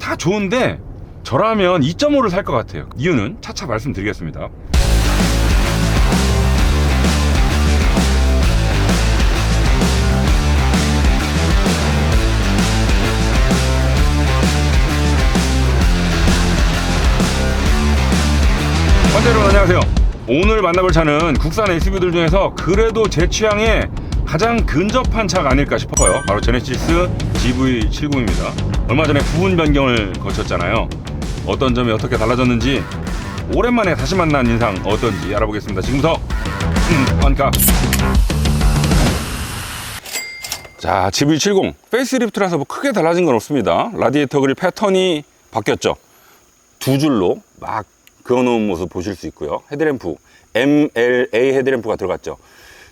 다 좋은데 저라면 2.5를 살 것 같아요. 이유는 차차 말씀드리겠습니다. 번째 여러분 안녕하세요. 오늘 만나볼 차는 국산 SUV들 중에서 그래도 제 취향에 가장 근접한 차가 아닐까 싶어요. 바로 제네시스 GV70입니다. 얼마 전에 부분 변경을 거쳤잖아요. 어떤 점이 어떻게 달라졌는지 오랜만에 다시 만난 인상 어떤지 알아보겠습니다. 지금부터 원가. 자, GV70 페이스리프트라서 뭐 크게 달라진 건 없습니다. 라디에이터 그릴 패턴이 바뀌었죠. 두 줄로 막 그어놓은 모습 보실 수 있고요. 헤드램프 MLA 헤드램프가 들어갔죠.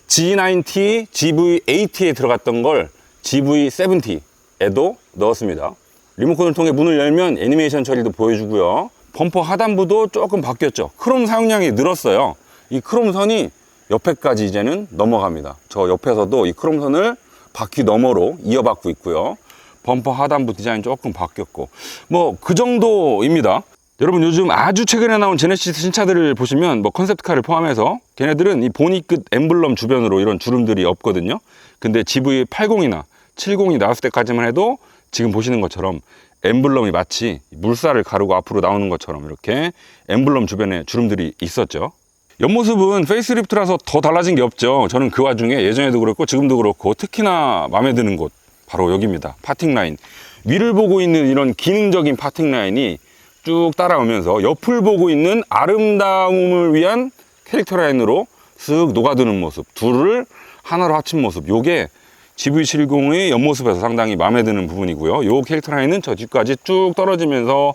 G90, GV80에 들어갔던 걸 GV70에도 넣었습니다. 리모컨을 통해 문을 열면 애니메이션 처리도 보여주고요. 범퍼 하단부도 조금 바뀌었죠. 크롬 사용량이 늘었어요. 이 크롬 선이 옆에까지 이제는 넘어갑니다. 저 옆에서도 이 크롬 선을 바퀴 너머로 이어받고 있고요. 범퍼 하단부 디자인 조금 바뀌었고 뭐 그 정도입니다. 여러분 요즘 아주 최근에 나온 제네시스 신차들을 보시면 뭐 컨셉트카를 포함해서 걔네들은 이 보니 끝 엠블럼 주변으로 이런 주름들이 없거든요. 근데 GV80이나 70이 나왔을 때까지만 해도 지금 보시는 것처럼 엠블럼이 마치 물살을 가르고 앞으로 나오는 것처럼 이렇게 엠블럼 주변에 주름들이 있었죠. 옆모습은 페이스리프트라서 더 달라진 게 없죠. 저는 그 와중에 예전에도 그렇고 지금도 그렇고 특히나 마음에 드는 곳 바로 여기입니다. 파팅 라인. 위를 보고 있는 이런 기능적인 파팅 라인이 쭉 따라오면서 옆을 보고 있는 아름다움을 위한 캐릭터 라인으로 쓱 녹아드는 모습, 둘을 하나로 합친 모습, 요게 GV70의 옆모습에서 상당히 마음에 드는 부분이고요. 요 캐릭터 라인은 저 뒤까지 쭉 떨어지면서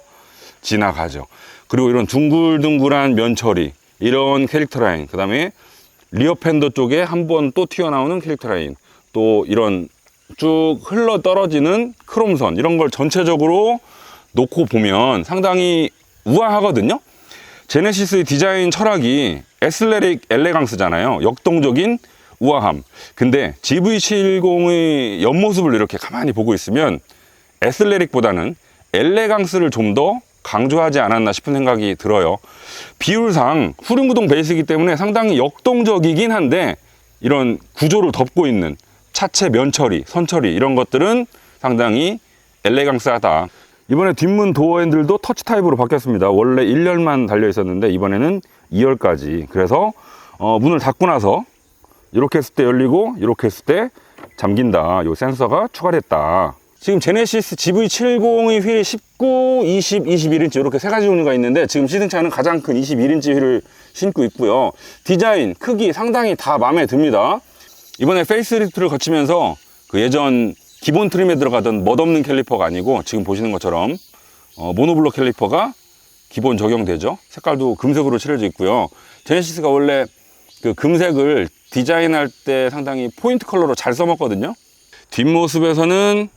지나가죠. 그리고 이런 둥글둥글한 면 처리, 이런 캐릭터 라인, 그 다음에 리어 팬더 쪽에 한 번 또 튀어나오는 캐릭터 라인, 또 이런 쭉 흘러 떨어지는 크롬선, 이런 걸 전체적으로 놓고 보면 상당히 우아하거든요. 제네시스의 디자인 철학이 에슬레릭 엘레강스잖아요. 역동적인 우아함. 근데 GV70의 옆모습을 이렇게 가만히 보고 있으면 에슬레릭보다는 엘레강스를 좀 더 강조하지 않았나 싶은 생각이 들어요. 비율상 후륜구동 베이스이기 때문에 상당히 역동적이긴 한데 이런 구조를 덮고 있는 차체 면처리, 선처리 이런 것들은 상당히 엘레강스하다. 이번에 뒷문 도어 핸들도 터치 타입으로 바뀌었습니다. 원래 1열만 달려 있었는데 이번에는 2열까지. 그래서 문을 닫고 나서 이렇게 했을 때 열리고 이렇게 했을 때 잠긴다. 요 센서가 추가됐다. 지금 제네시스 GV70의 휠이 19, 20, 21인치 이렇게 세 가지 종류가 있는데 지금 시승차는 가장 큰 21인치 휠을 신고 있고요. 디자인, 크기 상당히 다 마음에 듭니다. 이번에 페이스리프트를 거치면서 그 예전 기본 트림에 들어가던 멋없는 캘리퍼가 아니고 지금 보시는 것처럼 모노블록 캘리퍼가 기본 적용되죠. 색깔도 금색으로 칠해져 있고요. 제네시스가 원래 그 금색을 디자인할 때 상당히 포인트 컬러로 잘 써먹거든요. 뒷모습에서는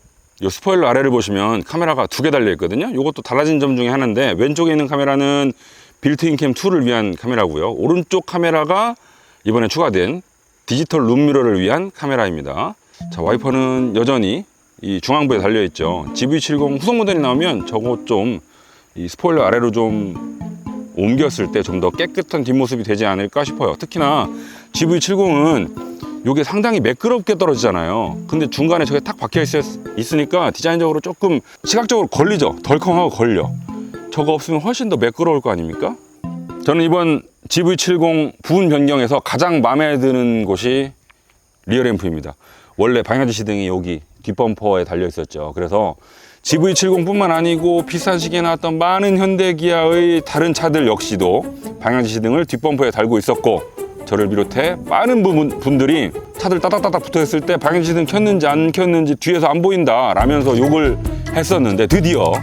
이 스포일러 아래를 보시면 카메라가 2개 달려 있거든요. 이것도 달라진 점 중에 하나인데 왼쪽에 있는 카메라는 빌트인 캠 2를 위한 카메라고요. 오른쪽 카메라가 이번에 추가된 디지털 룸미러를 위한 카메라입니다. 자, 와이퍼는 여전히 이 중앙부에 달려있죠. GV70 후속 모델이 나오면 저거 좀 이 스포일러 아래로 좀 옮겼을 때 좀 더 깨끗한 뒷모습이 되지 않을까 싶어요. 특히나 GV70은 이게 상당히 매끄럽게 떨어지잖아요. 근데 중간에 저게 탁 박혀 있으니까 디자인적으로 조금 시각적으로 걸리죠. 덜컹하고 걸려. 저거 없으면 훨씬 더 매끄러울 거 아닙니까? 저는 이번 GV70 부분 변경에서 가장 마음에 드는 곳이 리어램프입니다. 원래 방향지 시등이 여기 뒷범퍼에 달려 있었죠. 그래서 GV70 뿐만 아니고 비싼 시기에 나왔던 많은 현대기아의 다른 차들 역시도 방향지 시등을 뒷범퍼에 달고 있었고 저를 비롯해 많은 분들이 차들 따닥따닥 붙어있을 때 방향지 시등 켰는지 안 켰는지 뒤에서 안 보인다 라면서 욕을 했었는데 드디어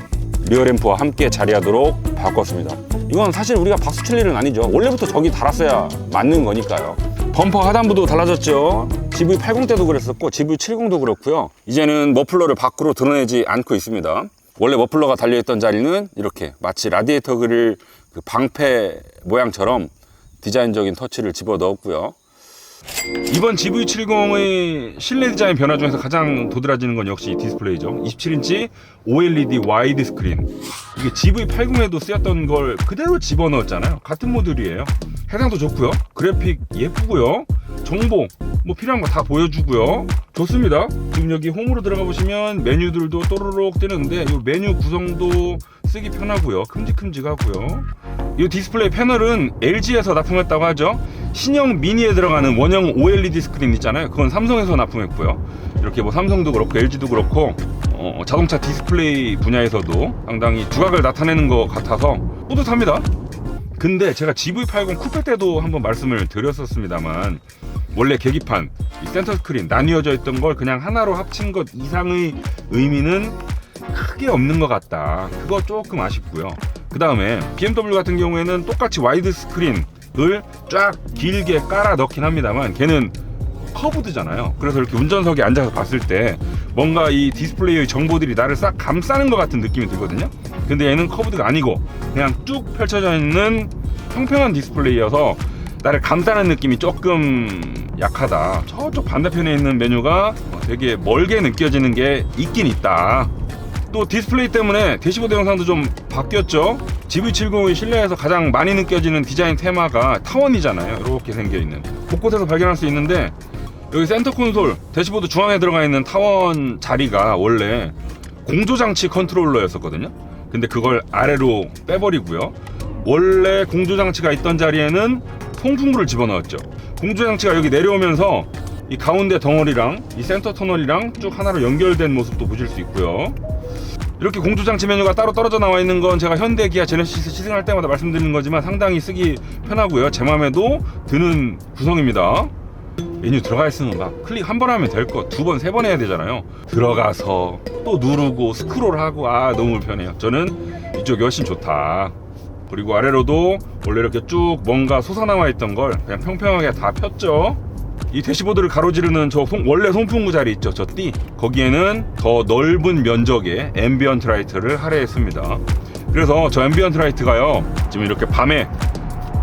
리어램프와 함께 자리하도록 바꿨습니다. 이건 사실 우리가 박수 칠 일은 아니죠. 원래부터 저기 달았어야 맞는 거니까요. 범퍼 하단부도 달라졌죠. GV80 때도 그랬었고 GV70도 그렇고요. 이제는 머플러를 밖으로 드러내지 않고 있습니다. 원래 머플러가 달려있던 자리는 이렇게 마치 라디에이터 그릴 그 방패 모양처럼 디자인적인 터치를 집어넣었고요. 이번 GV70의 실내 디자인 변화 중에서 가장 도드라지는 건 역시 디스플레이죠. 27인치 OLED 와이드 스크린. 이게 GV80에도 쓰였던 걸 그대로 집어넣었잖아요. 같은 모듈이에요. 해상도 좋고요. 그래픽 예쁘고요. 정보 뭐 필요한 거 다 보여주고요. 좋습니다. 지금 여기 홈으로 들어가 보시면 메뉴들도 또르륵 뜨는데 이 메뉴 구성도 쓰기 편하고요. 큼직큼직하고요. 이 디스플레이 패널은 LG에서 납품했다고 하죠. 신형 미니에 들어가는 원형 OLED 스크린 있잖아요. 그건 삼성에서 납품했고요. 이렇게 뭐 삼성도 그렇고 LG도 그렇고 자동차 디스플레이 분야에서도 상당히 두각을 나타내는 것 같아서 뿌듯합니다. 근데 제가 GV80 쿠페 때도 한번 말씀을 드렸었습니다만 원래 계기판, 이 센터 스크린 나뉘어져 있던 걸 그냥 하나로 합친 것 이상의 의미는 크게 없는 것 같다. 그거 조금 아쉽고요. 그 다음에 BMW 같은 경우에는 똑같이 와이드 스크린을 쫙 길게 깔아 넣긴 합니다만 걔는 커브드잖아요. 그래서 이렇게 운전석에 앉아서 봤을 때 뭔가 이 디스플레이의 정보들이 나를 싹 감싸는 것 같은 느낌이 들거든요. 근데 얘는 커브드가 아니고 그냥 쭉 펼쳐져 있는 평평한 디스플레이여서 나를 감싸는 느낌이 조금 약하다. 저쪽 반대편에 있는 메뉴가 되게 멀게 느껴지는 게 있긴 있다. 또 디스플레이 때문에 대시보드 영상도 좀 바뀌었죠. GV70의 실내에서 가장 많이 느껴지는 디자인 테마가 타원이잖아요. 이렇게 생겨있는 곳곳에서 발견할 수 있는데 여기 센터 콘솔 대시보드 중앙에 들어가 있는 타원 자리가 원래 공조장치 컨트롤러였었거든요. 근데 그걸 아래로 빼버리고요. 원래 공조장치가 있던 자리에는 송풍구를 집어넣었죠. 공조장치가 여기 내려오면서 이 가운데 덩어리랑 이 센터 터널이랑 쭉 하나로 연결된 모습도 보실 수 있고요. 이렇게 공조장치 메뉴가 따로 떨어져 나와 있는 건 제가 현대 기아 제네시스 시승할 때마다 말씀드리는 거지만 상당히 쓰기 편하고요. 제 마음에도 드는 구성입니다. 메뉴 들어가 있으면 막 클릭 한 번 하면 될 거 두 번, 세 번 해야 되잖아요. 들어가서 또 누르고 스크롤하고 너무 편해요. 저는 이쪽이 훨씬 좋다. 그리고 아래로도 원래 이렇게 쭉 뭔가 솟아나와 있던 걸 그냥 평평하게 다 폈죠. 이 대시보드를 가로지르는 저 원래 송풍구 자리 있죠. 저 띠 거기에는 더 넓은 면적의 앰비언트 라이트를 할애했습니다. 그래서 저 앰비언트 라이트가요 지금 이렇게 밤에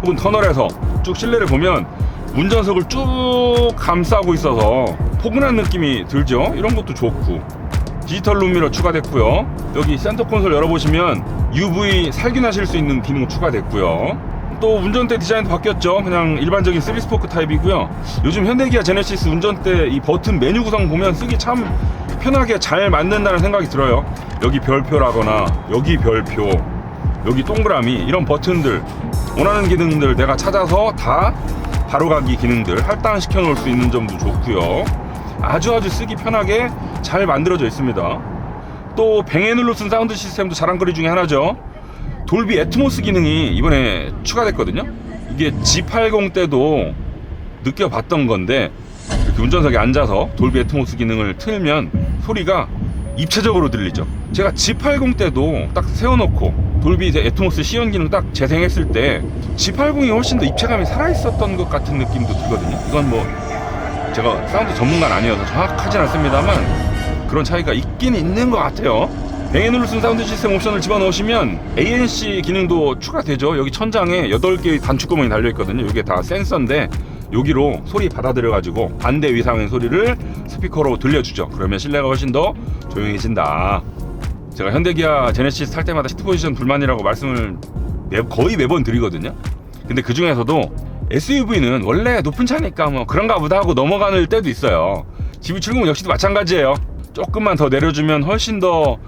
혹은 터널에서 쭉 실내를 보면 운전석을 쭉 감싸고 있어서 포근한 느낌이 들죠. 이런 것도 좋고 디지털 룸미러 추가됐고요. 여기 센터 콘솔 열어보시면 UV 살균하실 수 있는 기능 추가됐고요. 또 운전대 디자인도 바뀌었죠. 그냥 일반적인 3스포크 타입이고요. 요즘 현대기아 제네시스 운전대 이 버튼 메뉴 구성 보면 쓰기 참 편하게 잘 만든다는 생각이 들어요. 여기 별표라거나 여기 별표 여기 동그라미 이런 버튼들 원하는 기능들 내가 찾아서 다 바로가기 기능들 할당시켜 놓을 수 있는 점도 좋고요. 아주 쓰기 편하게 잘 만들어져 있습니다. 또 뱅앤올로 쓴 사운드 시스템도 자랑거리 중에 하나죠. 돌비 애트모스 기능이 이번에 추가됐거든요. 이게 G80 때도 느껴봤던 건데 이렇게 운전석에 앉아서 돌비 애트모스 기능을 틀면 소리가 입체적으로 들리죠. 제가 G80 때도 딱 세워놓고 돌비 애트모스 시연 기능 딱 재생했을 때 G80이 훨씬 더 입체감이 살아있었던 것 같은 느낌도 들거든요. 이건 뭐 제가 사운드 전문가는 아니어서 정확하진 않습니다만 그런 차이가 있긴 있는 것 같아요. 뱅앤올루슨 사운드 시스템 옵션을 집어넣으시면 ANC 기능도 추가되죠. 여기 천장에 8개의 단축구멍이 달려있거든요. 이게 다 센서인데 여기로 소리 받아들여가지고 반대 위상의 소리를 스피커로 들려주죠. 그러면 실내가 훨씬 더 조용해진다. 제가 현대기아 제네시스 탈 때마다 시트 포지션 불만이라고 말씀을 거의 매번 드리거든요. 근데 그 중에서도 SUV는 원래 높은 차니까 뭐 그런가 보다 하고 넘어가는 때도 있어요. GV70 역시도 마찬가지예요. 조금만 더 내려주면 훨씬 더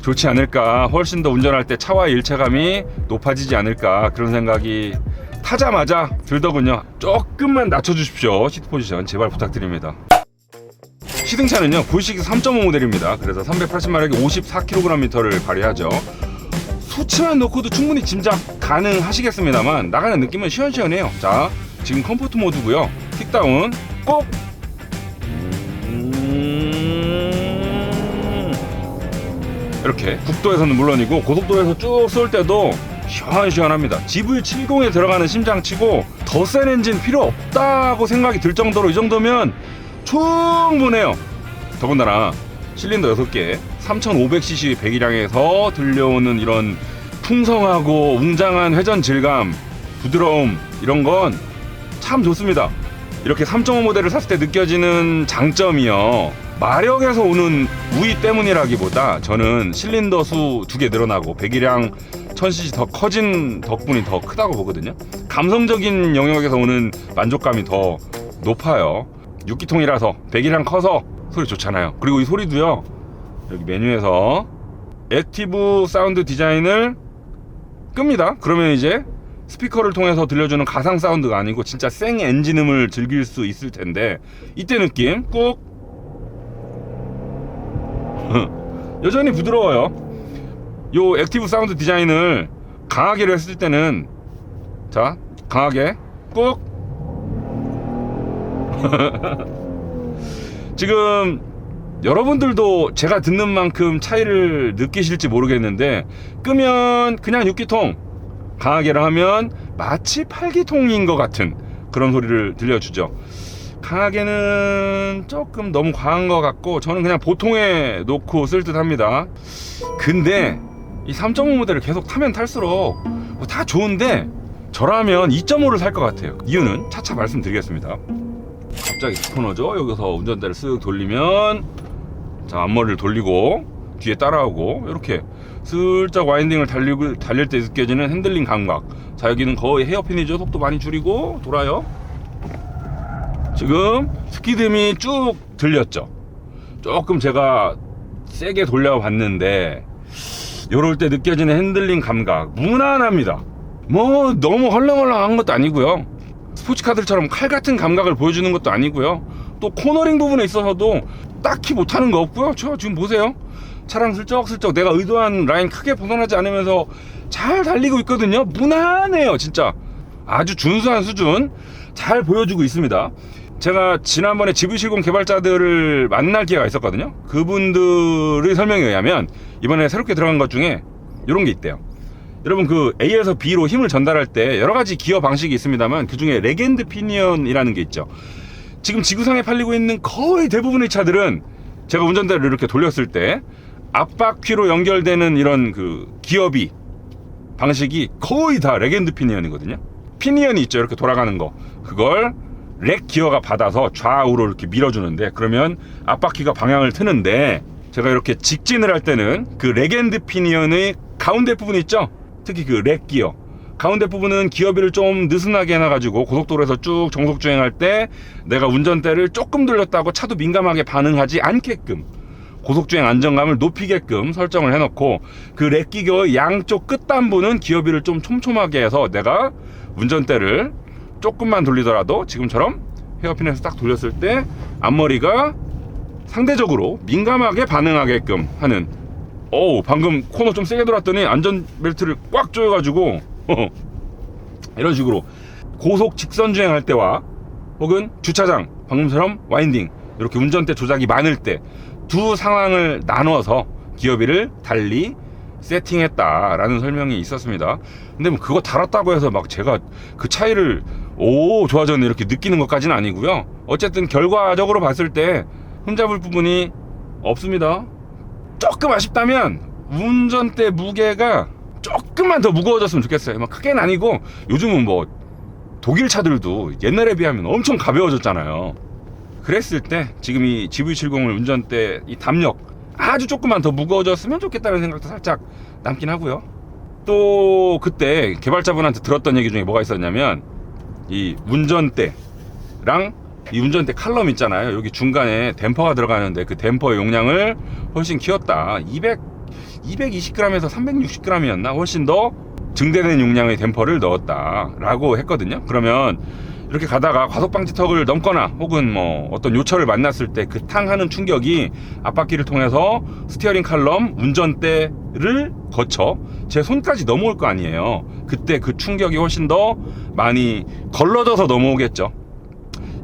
좋지 않을까, 훨씬 더 운전할 때 차와의 일체감이 높아지지 않을까 그런 생각이 타자마자 들더군요. 조금만 낮춰주십시오. 시트 포지션 제발 부탁드립니다. 시승차는요 V6 3.5 모델입니다. 그래서 380마력에 54kgm를 발휘하죠. 수치만 놓고도 충분히 짐작 가능하시겠습니다만 나가는 느낌은 시원시원해요. 자, 지금 컴포트 모드고요. 킥다운 꼭 이렇게 국도에서는 물론이고 고속도로에서 쭉 쏠 때도 시원시원합니다. GV70에 들어가는 심장치고 더 센 엔진 필요 없다고 생각이 들 정도로 이 정도면 충분해요. 더군다나 실린더 6개 3500cc 배기량에서 들려오는 이런 풍성하고 웅장한 회전 질감, 부드러움 이런 건 참 좋습니다. 이렇게 3.5 모델을 샀을 때 느껴지는 장점이요, 마력에서 오는 우위 때문이라기보다 저는 실린더 수 2개 늘어나고 배기량 1000cc 더 커진 덕분이 더 크다고 보거든요. 감성적인 영역에서 오는 만족감이 더 높아요. 6기통이라서 배기량 커서 소리 좋잖아요. 그리고 이 소리도요, 여기 메뉴에서 액티브 사운드 디자인을 끕니다. 그러면 이제 스피커를 통해서 들려주는 가상 사운드가 아니고 진짜 생 엔진음을 즐길 수 있을 텐데, 이때 느낌 꾹 여전히 부드러워요. 요 액티브 사운드 디자인을 강하게로 했을 때는, 자, 강하게 꾹 지금 여러분들도 제가 듣는 만큼 차이를 느끼실지 모르겠는데, 끄면 그냥 6기통, 강하게를 하면 마치 8기통인 것 같은 그런 소리를 들려주죠. 강하게는 조금 너무 과한 것 같고, 저는 그냥 보통에 놓고 쓸 듯 합니다. 근데 이 3.5 모델을 계속 타면 탈수록 뭐 다 좋은데, 저라면 2.5를 살 것 같아요. 이유는 차차 말씀드리겠습니다. 갑자기 스포너죠. 여기서 운전대를 쓱 돌리면, 자, 앞머리를 돌리고 뒤에 따라오고, 이렇게 슬쩍 와인딩을 달릴 때 느껴지는 핸들링 감각. 자, 여기는 거의 헤어핀이죠. 속도 많이 줄이고 돌아요. 지금 스키드미 쭉 들렸죠. 조금 제가 세게 돌려봤는데, 요럴 때 느껴지는 핸들링 감각 무난합니다. 뭐 너무 헐렁헐렁한 것도 아니고요, 스포츠카들처럼 칼 같은 감각을 보여주는 것도 아니고요, 또 코너링 부분에 있어서도 딱히 못하는 거 없고요. 저 지금 보세요, 차량 슬쩍슬쩍 내가 의도한 라인 크게 벗어나지 않으면서 잘 달리고 있거든요. 무난해요. 진짜 아주 준수한 수준 잘 보여주고 있습니다. 제가 지난번에 GV70 개발자들을 만날 기회가 있었거든요. 그분들의 설명에 의하면 이번에 새롭게 들어간 것 중에 이런 게 있대요. 여러분, 그 A에서 B로 힘을 전달할 때 여러 가지 기어 방식이 있습니다만, 그 중에 레겐드 피니언이라는 게 있죠. 지금 지구상에 팔리고 있는 거의 대부분의 차들은 제가 운전대를 이렇게 돌렸을 때 앞바퀴로 연결되는 이런 그 기어비 방식이 거의 다 레겐드 피니언이거든요. 피니언이 있죠, 이렇게 돌아가는 거. 그걸 렉 기어가 받아서 좌우로 이렇게 밀어주는데, 그러면 앞바퀴가 방향을 트는데, 제가 이렇게 직진을 할 때는 그 레겐드 피니언의 가운데 부분 있죠, 특히 그 렉 기어 가운데 부분은 기어비를 좀 느슨하게 해놔가지고 고속도로에서 쭉 정속 주행할 때 내가 운전대를 조금 돌렸다고 차도 민감하게 반응하지 않게끔, 고속주행 안정감을 높이게끔 설정을 해놓고, 그 렉 기어의 양쪽 끝단부는 기어비를 좀 촘촘하게 해서 내가 운전대를 조금만 돌리더라도 지금처럼 헤어핀에서 딱 돌렸을 때 앞머리가 상대적으로 민감하게 반응하게끔 하는. 방금 코너 좀 세게 돌았더니 안전벨트를 꽉 조여가지고 이런 식으로 고속 직선 주행할 때와 혹은 주차장, 방금처럼 와인딩, 이렇게 운전대 조작이 많을 때 두 상황을 나눠서 기어비를 달리 세팅했다라는 설명이 있었습니다. 근데 뭐 그거 달았다고 해서 막 제가 그 차이를 좋아졌네 이렇게 느끼는 것까지는 아니고요. 어쨌든 결과적으로 봤을 때 흠잡을 부분이 없습니다. 조금 아쉽다면 운전대 무게가 조금만 더 무거워졌으면 좋겠어요. 막 크게는 아니고, 요즘은 뭐 독일 차들도 옛날에 비하면 엄청 가벼워졌잖아요. 그랬을 때 지금 이 GV70을 운전대 이 담력 아주 조금만 더 무거워졌으면 좋겠다는 생각도 살짝 남긴 하고요. 또 그때 개발자분한테 들었던 얘기 중에 뭐가 있었냐면, 이 운전대랑 이 운전대 칼럼 있잖아요. 여기 중간에 댐퍼가 들어가는데 그 댐퍼의 용량을 훨씬 키웠다. 220g에서 360g이었나? 훨씬 더 증대된 용량의 댐퍼를 넣었다 라고 했거든요. 그러면 이렇게 가다가 과속방지턱을 넘거나 혹은 뭐 어떤 요철을 만났을 때 그 탕하는 충격이 앞바퀴를 통해서 스티어링 칼럼, 운전대를 거쳐 제 손까지 넘어올 거 아니에요. 그때 그 충격이 훨씬 더 많이 걸러져서 넘어오겠죠.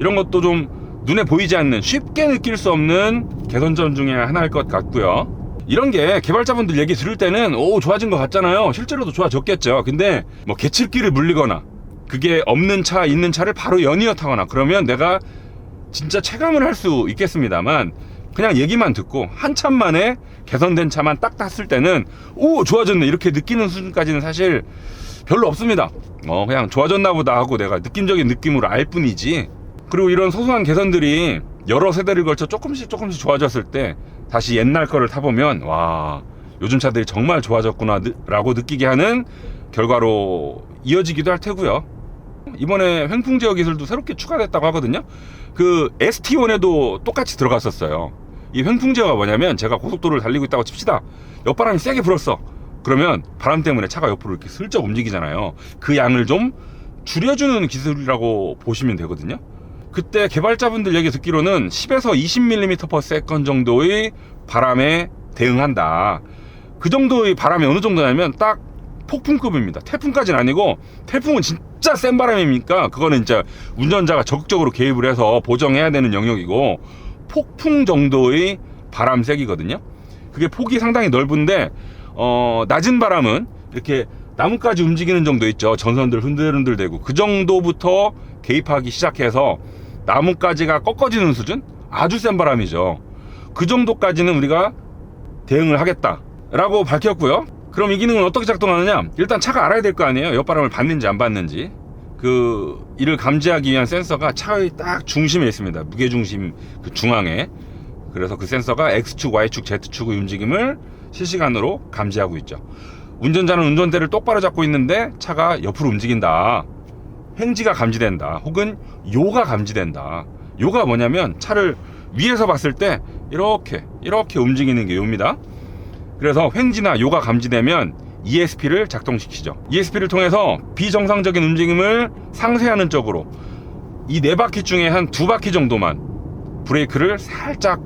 이런 것도 좀 눈에 보이지 않는, 쉽게 느낄 수 없는 개선점 중에 하나일 것 같고요. 이런 게 개발자분들 얘기 들을 때는 좋아진 것 같잖아요. 실제로도 좋아졌겠죠. 근데 뭐 개칠기를 물리거나 그게 없는 차, 있는 차를 바로 연이어 타거나 그러면 내가 진짜 체감을 할 수 있겠습니다만, 그냥 얘기만 듣고 한참 만에 개선된 차만 딱 탔을 때는 좋아졌네 이렇게 느끼는 수준까지는 사실 별로 없습니다. 그냥 좋아졌나 보다 하고 내가 느낌적인 느낌으로 알 뿐이지, 그리고 이런 소소한 개선들이 여러 세대를 걸쳐 조금씩 좋아졌을 때 다시 옛날 거를 타보면 와, 요즘 차들이 정말 좋아졌구나 라고 느끼게 하는 결과로 이어지기도 할 테고요. 이번에 횡풍 제어 기술도 새롭게 추가됐다고 하거든요. 그 ST1에도 똑같이 들어갔었어요. 이 횡풍 제어가 뭐냐면, 제가 고속도로를 달리고 있다고 칩시다. 옆바람이 세게 불었어. 그러면 바람 때문에 차가 옆으로 이렇게 슬쩍 움직이잖아요. 그 양을 좀 줄여주는 기술이라고 보시면 되거든요. 그때 개발자분들 얘기 듣기로는 10에서 20mm/s 정도의 바람에 대응한다. 그 정도의 바람이 어느 정도냐면 딱 폭풍급입니다. 태풍까지는 아니고, 태풍은 진짜 센 바람이니까 그거는 진짜 운전자가 적극적으로 개입을 해서 보정해야 되는 영역이고, 폭풍 정도의 바람 세기거든요. 그게 폭이 상당히 넓은데 낮은 바람은 이렇게 나뭇가지 움직이는 정도 있죠. 전선들 흔들흔들 대고 그 정도부터 개입하기 시작해서 나뭇가지가 꺾어지는 수준? 아주 센 바람이죠. 그 정도까지는 우리가 대응을 하겠다라고 밝혔고요. 그럼 이 기능은 어떻게 작동하느냐? 일단 차가 알아야 될 거 아니에요. 옆바람을 받는지 안 받는지. 그 이를 감지하기 위한 센서가 차의 딱 중심에 있습니다. 무게중심 그 중앙에. 그래서 그 센서가 X축, Y축, Z축의 움직임을 실시간으로 감지하고 있죠. 운전자는 운전대를 똑바로 잡고 있는데 차가 옆으로 움직인다. 횡지가 감지된다. 혹은 요가 감지된다. 요가 뭐냐면 차를 위에서 봤을 때 이렇게 움직이는 게 요입니다. 그래서 횡지나 요가 감지되면 ESP를 작동시키죠. ESP를 통해서 비정상적인 움직임을 상쇄하는 쪽으로 이 4바퀴 중에 한 2바퀴 정도만 브레이크를 살짝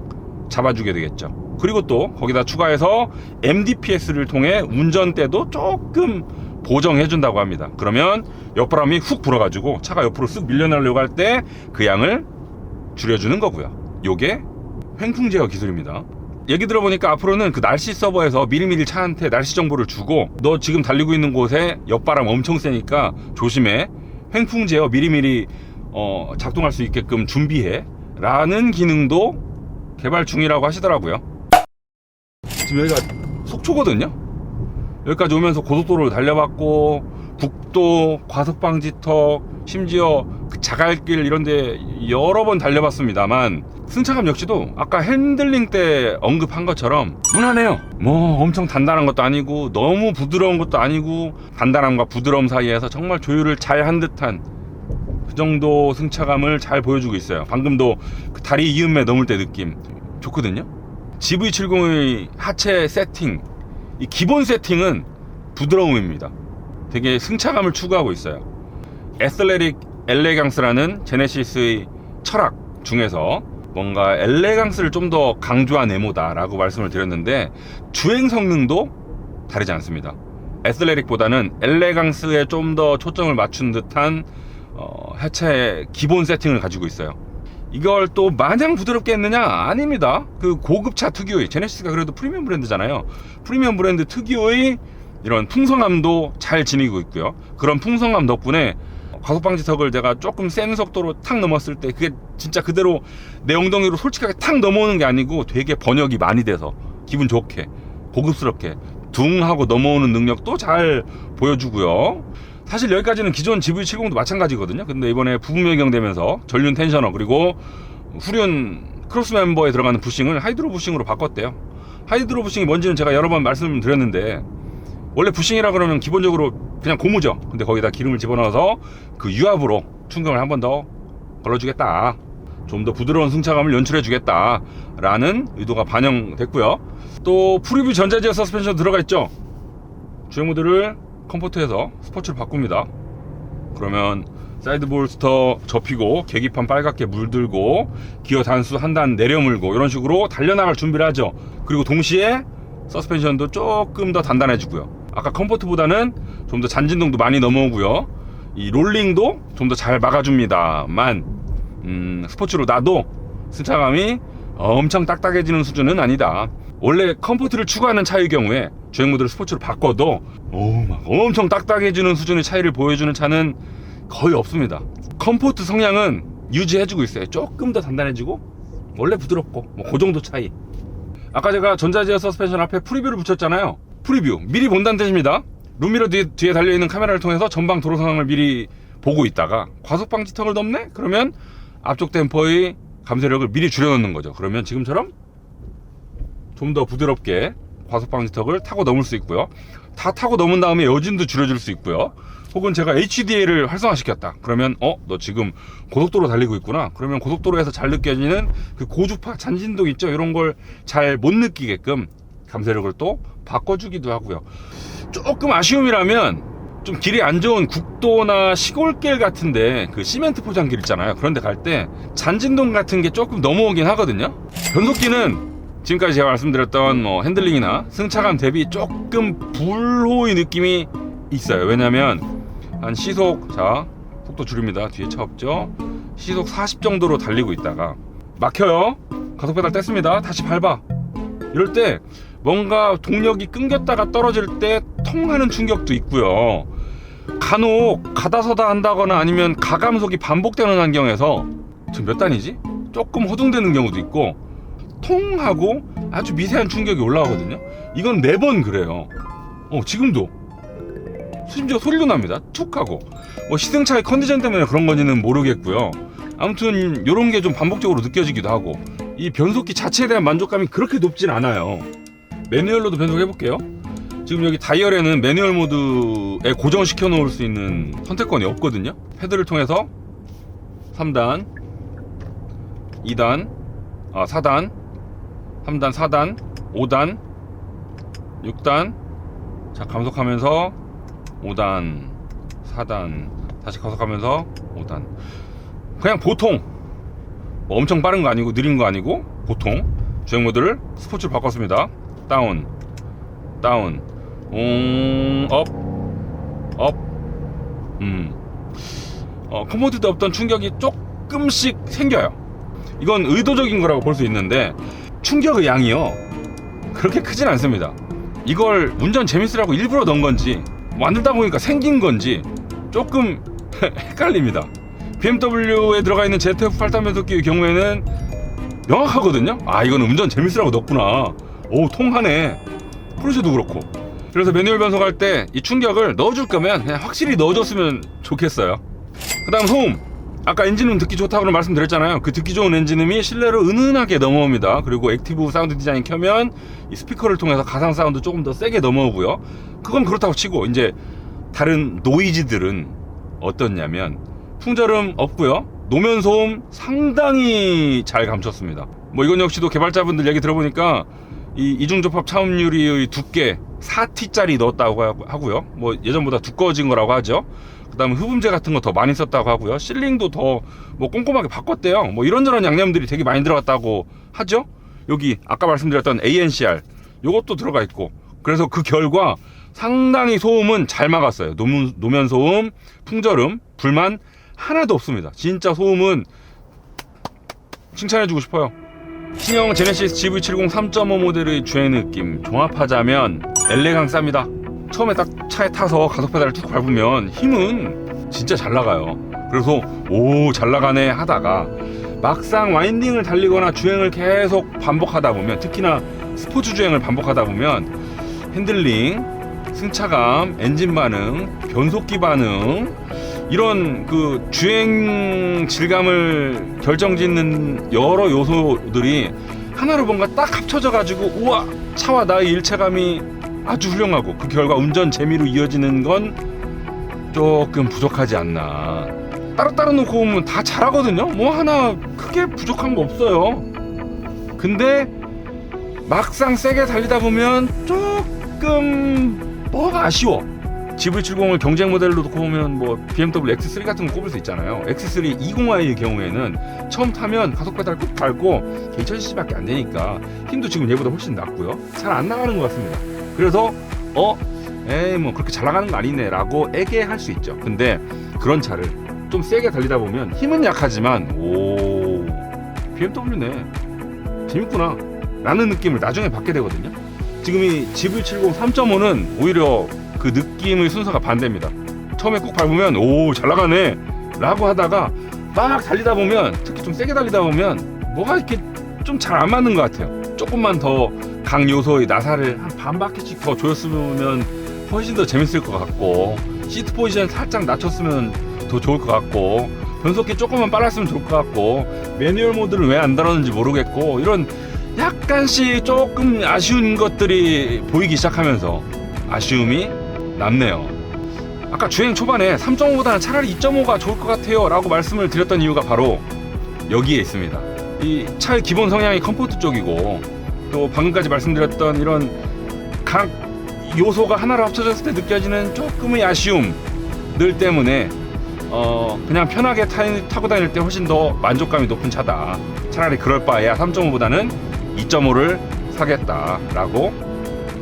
잡아주게 되겠죠. 그리고 또 거기다 추가해서 MDPS를 통해 운전대도 조금 보정해 준다고 합니다. 그러면 옆바람이 훅 불어가지고 차가 옆으로 쓱 밀려나려고 할 때 그 양을 줄여주는 거고요. 요게 횡풍 제어 기술입니다. 얘기 들어보니까 앞으로는 그 날씨 서버에서 미리미리 차한테 날씨 정보를 주고, 너 지금 달리고 있는 곳에 옆바람 엄청 세니까 조심해, 횡풍 제어 미리미리 작동할 수 있게끔 준비해 라는 기능도 개발 중이라고 하시더라고요. 지금 여기가 속초거든요. 여기까지 오면서 고속도로를 달려봤고, 국도, 과속방지턱, 심지어 그 자갈길 이런데 여러 번 달려봤습니다만, 승차감 역시도 아까 핸들링 때 언급한 것처럼 무난해요. 뭐 엄청 단단한 것도 아니고 너무 부드러운 것도 아니고, 단단함과 부드러움 사이에서 정말 조율을 잘 한 듯한 그 정도 승차감을 잘 보여주고 있어요. 방금도 그 다리 이음매 넘을 때 느낌 좋거든요. GV70의 하체 세팅, 이 기본 세팅은 부드러움입니다. 되게 승차감을 추구하고 있어요. 에슬레릭 엘레강스라는 제네시스의 철학 중에서 뭔가 엘레강스를 좀 더 강조한 네모다 라고 말씀을 드렸는데, 주행 성능도 다르지 않습니다. 에슬레릭보다는 엘레강스에 좀 더 초점을 맞춘 듯한 하체의 기본 세팅을 가지고 있어요. 이걸 또 마냥 부드럽게 했느냐? 아닙니다. 그 고급차 특유의, 제네시스가 그래도 프리미엄 브랜드잖아요. 프리미엄 브랜드 특유의 이런 풍성함도 잘 지니고 있고요. 그런 풍성함 덕분에 과속방지턱을 내가 조금 센 속도로 탁 넘었을 때 그게 진짜 그대로 내 엉덩이로 솔직하게 탁 넘어오는 게 아니고 되게 번역이 많이 돼서 기분 좋게 고급스럽게 둥 하고 넘어오는 능력도 잘 보여주고요. 사실 여기까지는 기존 GV70도 마찬가지거든요. 근데 이번에 부분 변경되면서 전륜 텐셔너 그리고 후륜 크로스 멤버에 들어가는 부싱을 하이드로 부싱으로 바꿨대요. 하이드로 부싱이 뭔지는 제가 여러 번 말씀드렸는데, 원래 부싱이라 그러면 기본적으로 그냥 고무죠. 근데 거기다 기름을 집어넣어서 그 유압으로 충격을 한 번 더 걸러주겠다, 좀 더 부드러운 승차감을 연출해주겠다 라는 의도가 반영됐고요. 또 프리뷰 전자제어 서스펜션 들어가 있죠. 주행 모드를 컴포트에서 스포츠로 바꿉니다. 그러면 사이드 볼스터 접히고 계기판 빨갛게 물들고 기어 단수 한 단 내려물고 이런 식으로 달려나갈 준비를 하죠. 그리고 동시에 서스펜션도 조금 더 단단해지고요. 아까 컴포트보다는 좀 더 잔진동도 많이 넘어오고요. 이 롤링도 좀 더 잘 막아줍니다만, 스포츠로 놔도 승차감이 엄청 딱딱해지는 수준은 아니다. 원래 컴포트를 추구하는 차의 경우에 주행 모드를 스포츠로 바꿔도 막 엄청 딱딱해지는 수준의 차이를 보여주는 차는 거의 없습니다. 컴포트 성향은 유지해주고 있어요. 조금 더 단단해지고 원래 부드럽고 뭐 그 정도 차이. 아까 제가 전자제어 서스펜션 앞에 프리뷰를 붙였잖아요. 프리뷰 미리 본다는 뜻입니다. 룸미러 뒤에 달려있는 카메라를 통해서 전방 도로 상황을 미리 보고 있다가 과속방지턱을 넘네? 그러면 앞쪽 댐퍼의 감쇄력을 미리 줄여놓는 거죠. 그러면 지금처럼 좀 더 부드럽게 과속 방지턱을 타고 넘을 수 있고요. 다 타고 넘은 다음에 여진도 줄여줄 수 있고요. 혹은 제가 HDA를 활성화시켰다. 그러면 너 지금 고속도로 달리고 있구나. 그러면 고속도로에서 잘 느껴지는 그 고주파 잔진동 있죠. 이런 걸 잘 못 느끼게끔 감쇄력을 또 바꿔주기도 하고요. 조금 아쉬움이라면 좀 길이 안 좋은 국도나 시골길 같은데 그 시멘트 포장길 있잖아요. 그런데 갈 때 잔진동 같은 게 조금 넘어오긴 하거든요. 변속기는 지금까지 제가 말씀드렸던 핸들링이나 승차감 대비 조금 불호의 느낌이 있어요. 왜냐면 한 시속, 자 속도 줄입니다. 뒤에 차 없죠. 시속 40 정도로 달리고 있다가 막혀요. 가속 페달 뗐습니다. 다시 밟아. 이럴 때 뭔가 동력이 끊겼다가 떨어질 때 통하는 충격도 있고요. 간혹 가다서다 한다거나 아니면 가감속이 반복되는 환경에서 지금 몇 단이지? 조금 허둥대는 경우도 있고 통 하고 아주 미세한 충격이 올라오거든요. 이건 매번 그래요. 지금도 심지어 소리도 납니다. 툭 하고. 시승차의 컨디션 때문에 그런 건지는 모르겠고요. 아무튼 이런 게 좀 반복적으로 느껴지기도 하고 이 변속기 자체에 대한 만족감이 그렇게 높진 않아요. 매뉴얼로도 변속해 볼게요. 지금 여기 다이얼에는 매뉴얼 모드에 고정시켜 놓을 수 있는 선택권이 없거든요. 패드를 통해서 3단, 2단, 4단, 3단, 4단, 5단, 6단. 자, 감속하면서 5단, 4단, 다시 감속하면서 5단. 그냥 보통 엄청 빠른 거 아니고 느린 거 아니고 보통 주행 모드를 스포츠로 바꿨습니다. 다운, 다운, 업, 업. 컴포트도 없던 충격이 조금씩 생겨요. 이건 의도적인 거라고 볼 수 있는데 충격의 양이요 그렇게 크진 않습니다. 이걸 운전 재밌으라고 일부러 넣은 건지 만들다 보니까 생긴 건지 조금 헷갈립니다. BMW에 들어가 있는 ZF83 변속기의 경우에는 명확하거든요. 이거는 운전 재밌으라고 넣었구나. 통하네. 포르쉐도 그렇고. 그래서 매뉴얼 변속할 때 이 충격을 넣어줄 거면 그냥 확실히 넣어줬으면 좋겠어요. 그 다음 소음. 아까 엔진음 듣기 좋다고 말씀드렸잖아요. 그 듣기 좋은 엔진음이 실내로 은은하게 넘어옵니다. 그리고 액티브 사운드 디자인 켜면 이 스피커를 통해서 가상 사운드 조금 더 세게 넘어오고요. 그건 그렇다고 치고 이제 다른 노이즈들은 어떻냐면 풍절음 없고요. 노면 소음 상당히 잘 감췄습니다. 이건 역시도 개발자분들 얘기 들어보니까 이 이중접합 차음유리의 두께 4T짜리 넣었다고 하고요. 예전보다 두꺼워진 거라고 하죠. 그 다음에 흡음재 같은 거 더 많이 썼다고 하고요. 실링도 더 꼼꼼하게 바꿨대요. 이런저런 양념들이 되게 많이 들어갔다고 하죠. 여기 아까 말씀드렸던 ANCR 요것도 들어가 있고, 그래서 그 결과 상당히 소음은 잘 막았어요. 노면 소음, 풍절음, 불만 하나도 없습니다. 진짜 소음은 칭찬해주고 싶어요. 신형 제네시스 GV70 3.5 모델의 주행 느낌 종합하자면 엘레강스합니다. 처음에 딱 차에 타서 가속 페달을 툭 밟으면 힘은 진짜 잘 나가요. 그래서 잘 나가네 하다가 막상 와인딩을 달리거나 주행을 계속 반복하다 보면, 특히나 스포츠 주행을 반복하다 보면 핸들링, 승차감, 엔진 반응, 변속기 반응, 이런 그 주행 질감을 결정짓는 여러 요소들이 하나로 뭔가 딱 합쳐져 가지고 우와, 차와 나의 일체감이 아주 훌륭하고 그 결과 운전 재미로 이어지는 건 조금 부족하지 않나. 따로따로 놓고 보면 다 잘하거든요. 하나 크게 부족한 거 없어요. 근데 막상 세게 달리다 보면 조금 뭐가 아쉬워. GV70을 경쟁 모델로 놓고 보면 BMW X3 같은 거 꼽을 수 있잖아요. X3 20i의 경우에는 처음 타면 가속 페달 꾹 밟고 2000cc밖에 안 되니까 힘도 지금 얘보다 훨씬 낮고요. 잘 안 나가는 것 같습니다. 그래서 그렇게 잘 나가는 거 아니네 라고 애계할 수 있죠. 근데 그런 차를 좀 세게 달리다 보면 힘은 약하지만 BMW네, 재밌구나 라는 느낌을 나중에 받게 되거든요. 지금 이 GV70 3.5는 오히려 그 느낌의 순서가 반대입니다. 처음에 꾹 밟으면 잘 나가네 라고 하다가 막 달리다 보면, 특히 좀 세게 달리다 보면 뭐가 이렇게 좀 잘 안 맞는 것 같아요. 조금만 더 각 요소의 나사를 한 반 바퀴씩 더 조였으면 훨씬 더 재밌을 것 같고, 시트 포지션 살짝 낮췄으면 더 좋을 것 같고, 변속기 조금만 빨랐으면 좋을 것 같고, 매뉴얼 모드를 왜 안 달았는지 모르겠고, 이런 약간씩 조금 아쉬운 것들이 보이기 시작하면서 아쉬움이 남네요. 아까 주행 초반에 3.5보다는 차라리 2.5가 좋을 것 같아요 라고 말씀을 드렸던 이유가 바로 여기에 있습니다. 이 차의 기본 성향이 컴포트 쪽이고, 또 방금까지 말씀드렸던 이런 각 요소가 하나로 합쳐졌을 때 느껴지는 조금의 아쉬움들 때문에 그냥 편하게 타고 다닐 때 훨씬 더 만족감이 높은 차다. 차라리 그럴 바에야 3.5보다는 2.5를 사겠다라고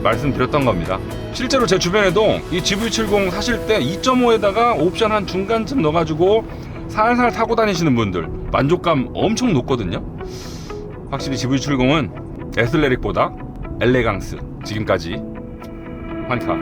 말씀드렸던 겁니다. 실제로 제 주변에도 이 GV70 사실 때 2.5에다가 옵션 한 중간쯤 넣어가지고 살살 타고 다니시는 분들 만족감 엄청 높거든요. 확실히 GV70은 에슬레릭보다 엘레강스. 지금까지 환타.